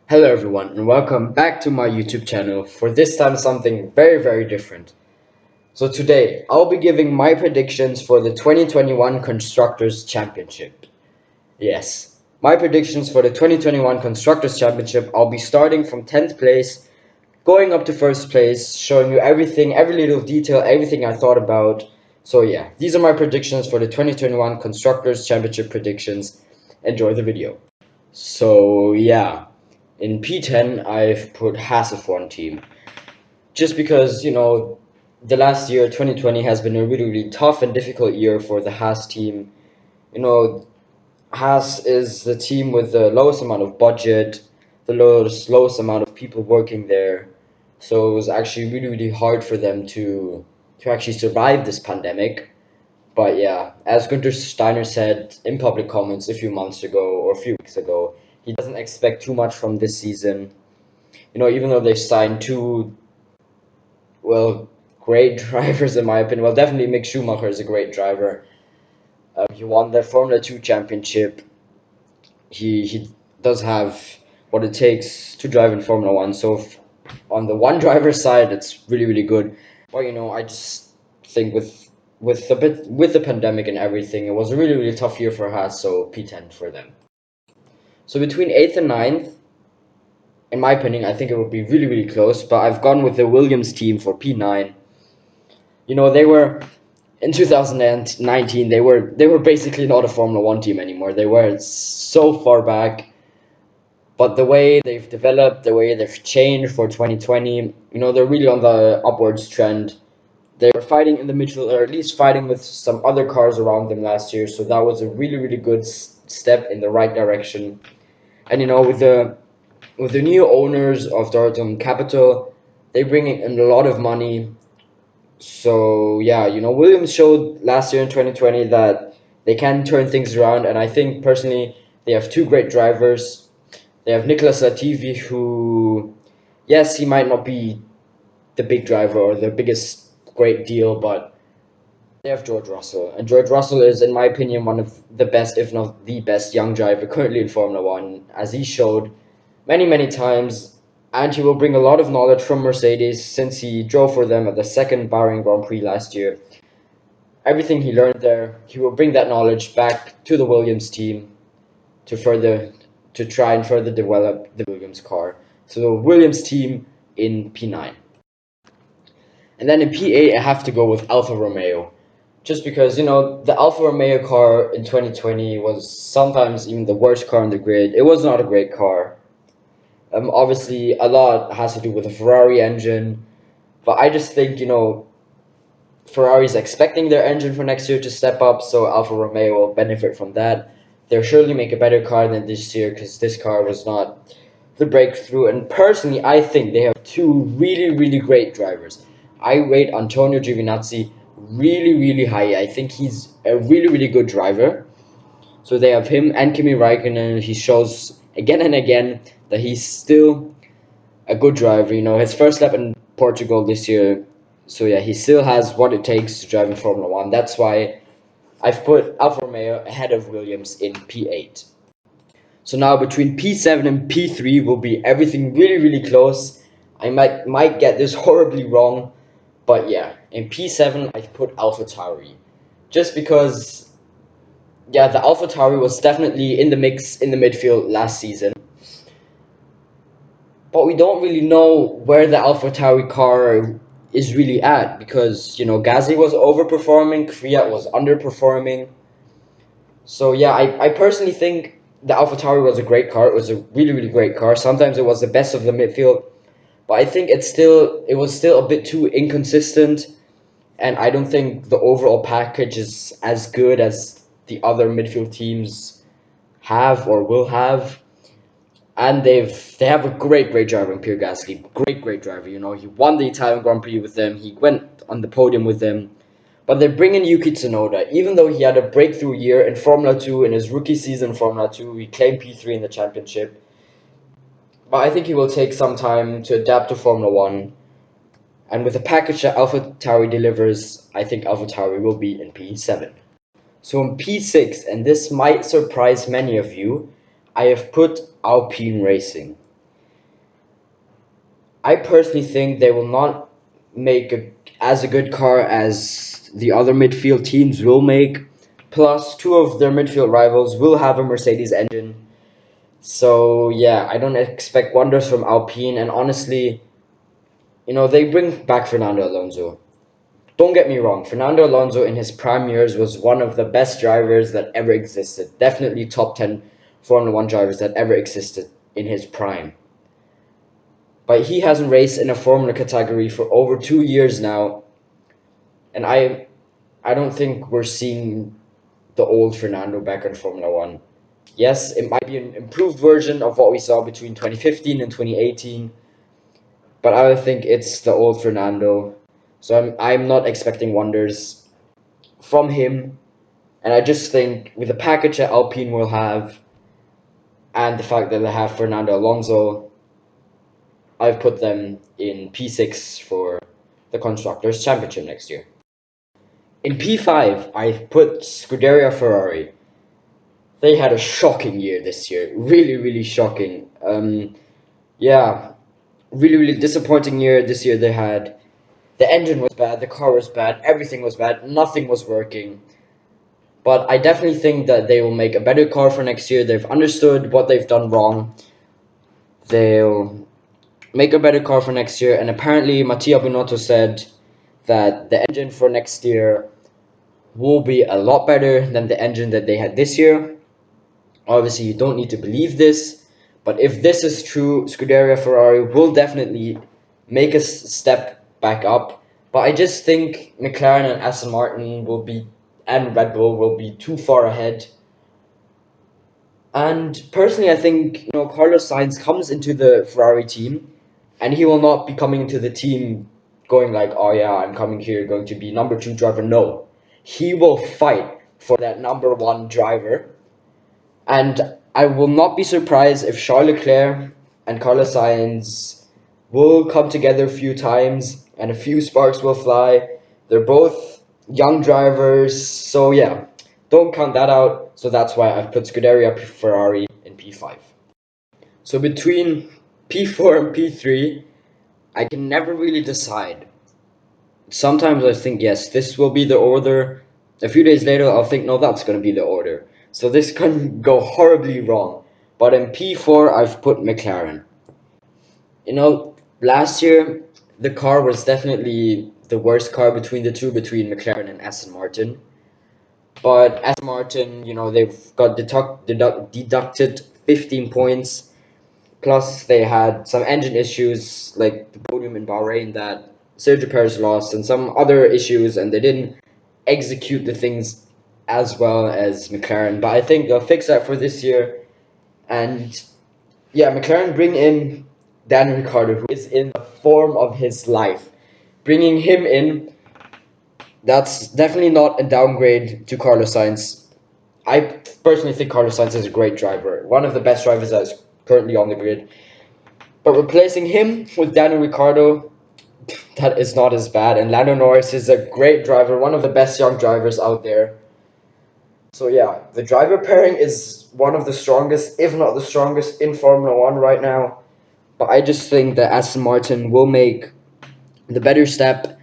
Hello everyone and welcome back to my YouTube channel for this time something very different. So today I'll be giving my predictions for the 2021 Constructors Championship. Yes, my predictions for the 2021 Constructors Championship. I'll be starting from 10th place, going up to first place, showing you everything, every little detail, everything I thought about. So yeah, these are my predictions for the 2021 Constructors Championship predictions. Enjoy the video. So yeah, in P10 I've put Haas F1 team just because the last year 2020 has been a really tough and difficult year for the Haas team. You know, Haas is the team with the lowest amount of budget, the lowest amount of people working there. So it was actually really hard for them to actually survive this pandemic. But yeah, as Günther Steiner said in public comments a few months ago or a few weeks ago, he doesn't expect too much from this season. Even though they signed two, well, great drivers in my opinion. Well, definitely Mick Schumacher is a great driver. He won the Formula 2 championship. He does have what it takes to drive in Formula 1. So on the one driver's side, it's really good. But I just think with the pandemic and everything, it was a really tough year for Haas. So P10 for them. So between eighth and ninth, in my opinion, I think it would be really close. But I've gone with the Williams team for P9. They were in 2019. They were basically not a Formula One team anymore. They were so far back. But the way they've developed, the way they've changed for 2020, they're really on the upwards trend. They were fighting in the midfield, or at least fighting with some other cars around them last year. So that was a really good step in the right direction. And with the new owners of Dortmund Capital, they bring in a lot of money. So yeah, Williams showed last year in 2020 that they can turn things around, and I think personally they have two great drivers. They have Nicolas Latifi, who, yes, he might not be the big driver or the biggest great deal, but they have George Russell, and George Russell is, in my opinion, one of the best, if not the best, young driver currently in Formula One, as he showed many times, and he will bring a lot of knowledge from Mercedes since he drove for them at the second Bahrain Grand Prix last year. Everything he learned there, he will bring that knowledge back to the Williams team to try and further develop the Williams car. So the Williams team in P9. And then in P8 I have to go with Alfa Romeo. Just because, the Alfa Romeo car in 2020 was sometimes even the worst car on the grid. It was not a great car. Obviously, a lot has to do with the Ferrari engine, but I just think, Ferrari's expecting their engine for next year to step up, so Alfa Romeo will benefit from that. They'll surely make a better car than this year because this car was not the breakthrough. And personally, I think they have two really great drivers. I rate Antonio Giovinazzi really high. I think he's a really good driver. So they have him and Kimi Raikkonen. He shows again and again that he's still a good driver. His first lap in Portugal this year. So yeah, he still has what it takes to drive in Formula One. That's why I've put Alfa Romeo ahead of Williams in P8. So now between P7 and P3 will be everything really close. I might get this horribly wrong, but yeah, in P7 I've put AlphaTauri. Just because, yeah, the AlphaTauri was definitely in the mix in the midfield last season. But we don't really know where the AlphaTauri car is really at because, Gasly was overperforming, Kvyat was underperforming. So yeah, I personally think the AlphaTauri was a great car. It was a really great car. Sometimes it was the best of the midfield, but I think it was still a bit too inconsistent, and I don't think the overall package is as good as the other midfield teams have or will have. And they have a great driver in Pierre Gasly. Great driver. He won the Italian Grand Prix with them. He went on the podium with them. But they're bringing Yuki Tsunoda. Even though he had a breakthrough year in Formula 2 in his rookie season in Formula 2, he claimed P3 in the championship. But I think he will take some time to adapt to Formula 1. And with the package that AlphaTauri delivers, I think AlphaTauri will be in P7. So in P6, and this might surprise many of you, I have put Alpine Racing. I personally think they will not make as a good car as the other midfield teams will make. Plus, two of their midfield rivals will have a Mercedes engine. So yeah, I don't expect wonders from Alpine. And honestly, they bring back Fernando Alonso. Don't get me wrong, Fernando Alonso in his prime years was one of the best drivers that ever existed. Definitely top 10 Formula 1 drivers that ever existed in his prime. But he hasn't raced in a Formula category for over 2 years now, and I don't think we're seeing the old Fernando back in Formula One. Yes, it might be an improved version of what we saw between 2015 and 2018, but I don't think it's the old Fernando. So I'm not expecting wonders from him, and I just think with the package that Alpine will have and the fact that they have Fernando Alonso, I've put them in P6 for the Constructors Championship next year. In P5, I've put Scuderia Ferrari. They had a shocking year this year. Really, really shocking. Yeah, really, really disappointing year this year they had. The engine was bad, the car was bad, everything was bad, nothing was working. But I definitely think that they will make a better car for next year. They've understood what they've done wrong. They'll make a better car for next year. And apparently, Mattia Binotto said that the engine for next year will be a lot better than the engine that they had this year. Obviously, you don't need to believe this, but if this is true, Scuderia Ferrari will definitely make a step back up. But I just think McLaren and Aston Martin and Red Bull will be too far ahead. And personally, I think Carlos Sainz comes into the Ferrari team, and he will not be coming into the team going like, "Oh yeah, I'm coming here, going to be number 2 driver." No, he will fight for that number 1 driver. And I will not be surprised if Charles Leclerc and Carlos Sainz will come together a few times and a few sparks will fly. They're both young drivers, so yeah, don't count that out. So that's why I've put Scuderia Ferrari in P5. So between P4 and P3, I can never really decide. Sometimes I think, yes, this will be the order. A few days later, I'll think, no, that's going to be the order. So this can go horribly wrong. But in P4, I've put McLaren. Last year, the car was definitely the worst car between the two, between McLaren and Aston Martin. But Aston Martin, they've got deducted 15 points. Plus, they had some engine issues, like the podium in Bahrain that Sergio Perez lost, and some other issues, and they didn't execute the things as well as McLaren. But I think they'll fix that for this year. And yeah, McLaren bring in Daniel Ricciardo, who is in the form of his life. Bringing him in, that's definitely not a downgrade to Carlos Sainz. I personally think Carlos Sainz is a great driver, one of the best drivers that is currently on the grid. But replacing him with Daniel Ricciardo, that is not as bad. And Lando Norris is a great driver, one of the best young drivers out there. So yeah, the driver pairing is one of the strongest, if not the strongest, in Formula One right now. But I just think that Aston Martin will make the better step.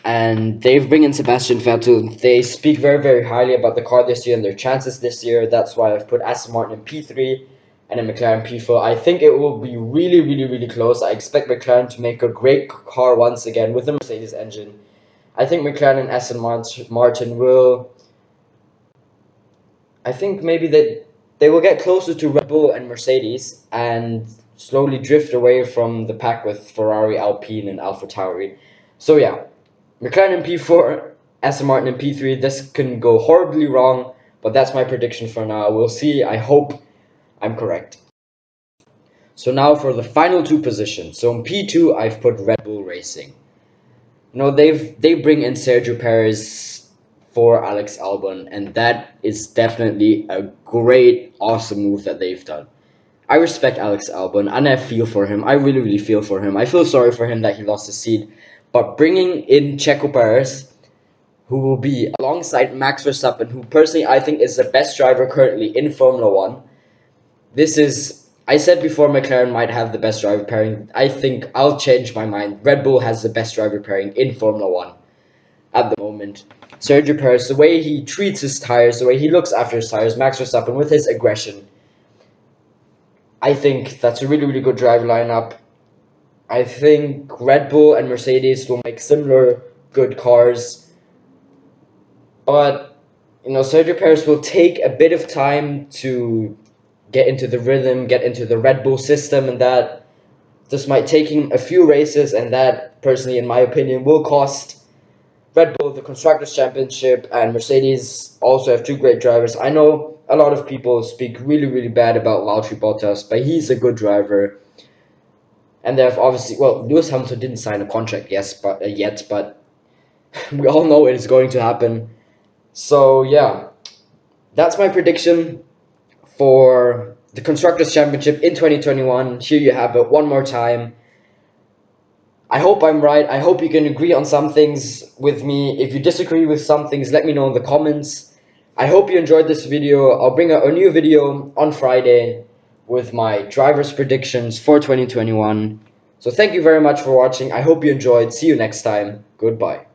And they've bring in Sebastian Vettel. They speak very, very highly about the car this year and their chances this year. That's why I've put Aston Martin in P3 and then McLaren P4. I think it will be really, really, really close. I expect McLaren to make a great car once again with the Mercedes engine. I think McLaren and Aston Martin will... I think maybe that they will get closer to Red Bull and Mercedes and slowly drift away from the pack with Ferrari, Alpine, and Alfa Tauri. So yeah, McLaren in P4, Aston Martin in P3. This can go horribly wrong, but that's my prediction for now. We'll see. I hope I'm correct. So now for the final two positions. So in P2, I've put Red Bull Racing. They bring in Sergio Perez for Alex Albon, and that is definitely a great, awesome move that they've done. I respect Alex Albon, and I feel for him. I really, really feel for him. I feel sorry for him that he lost his seat. But bringing in Checo Perez, who will be alongside Max Verstappen, who personally I think is the best driver currently in Formula One, this is, I said before McLaren might have the best driver pairing. I think I'll change my mind. Red Bull has the best driver pairing in Formula One at the moment. Sergio Perez, the way he treats his tires, the way he looks after his tires, Max Verstappen with his aggression. I think that's a really, really good driver lineup. I think Red Bull and Mercedes will make similar good cars. But, Sergio Perez will take a bit of time to get into the rhythm, get into the Red Bull system, and that this might take him a few races, and that, personally, in my opinion, will cost Red Bull the Constructors Championship, and Mercedes also have two great drivers. I know a lot of people speak really, really bad about Valtteri Bottas, but he's a good driver. And they have obviously, well, Lewis Hamilton didn't sign a contract yet, but we all know it is going to happen. So yeah, that's my prediction for the Constructors Championship in 2021. Here you have it one more time. I hope I'm right. I hope you can agree on some things with me. If you disagree with some things, let me know in the comments. I hope you enjoyed this video. I'll bring out a new video on Friday with my driver's predictions for 2021. So thank you very much for watching. I hope you enjoyed. See you next time. Goodbye.